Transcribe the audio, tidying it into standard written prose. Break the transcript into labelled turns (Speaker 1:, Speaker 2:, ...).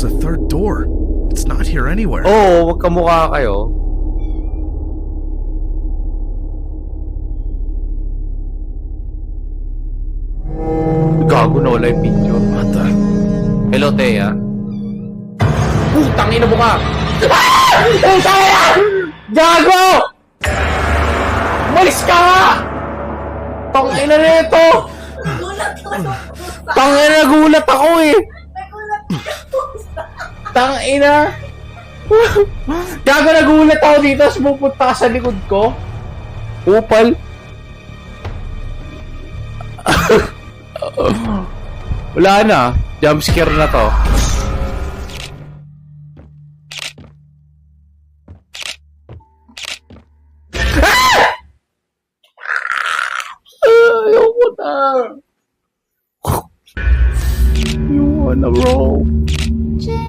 Speaker 1: was a third door. It's not here anywhere.
Speaker 2: Oo, magkamukha kayo. Gago na wala yung picture.
Speaker 1: What the?
Speaker 2: Hello, Thea. Putang ina mo ka! Putang ina! Gago! Umalis ka nga! Tang ina na ito! Tang ina, nagulat ako eh! Tang ina! Gago, nagulat ako dito, tapos pupunta ka sa likod ko. Upal. Wala na. Jumpscare na to. Ayoko na. You wanna roll?